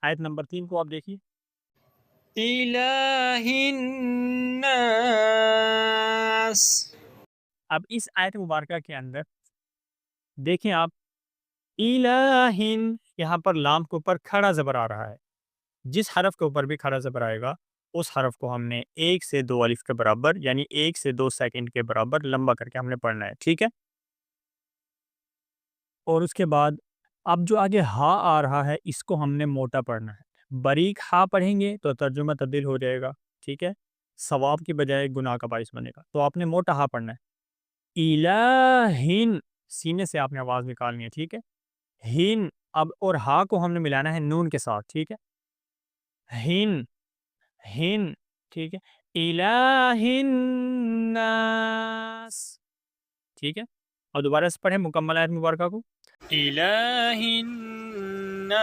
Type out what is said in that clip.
آیت نمبر 3 کو آپ دیکھیے. الہ الناس. اب اس آیت مبارکہ کے اندر دیکھیں آپ، الہن یہاں پر لام کے اوپر کھڑا زبر آ رہا ہے. جس حرف کے اوپر بھی کھڑا زبر آئے گا اس حرف کو ہم نے 1 سے 2 الف کے برابر یعنی 1 سے 2 سیکنڈ کے برابر لمبا کر کے ہم نے پڑھنا ہے. ٹھیک ہے. اور اس کے بعد اب جو آگے ہا آ رہا ہے اس کو ہم نے موٹا پڑھنا ہے. باریک ہا پڑھیں گے تو ترجمہ تبدیل ہو جائے گا. ٹھیک ہے. ثواب کی بجائے گناہ کا باعث بنے گا. تو آپ نے موٹا ہا پڑھنا ہے. الہین سینے سے آپ نے آواز نکالنی ہے. ٹھیک ہے. ہین اب اور ہا کو ہم نے ملانا ہے نون کے ساتھ. ٹھیک ہے. ہن ہن. ٹھیک ہے. الہ الناس. ٹھیک ہے. اور دوبارہ سے پڑھیں مکمل آیت مبارکہ کو. الہ الناس.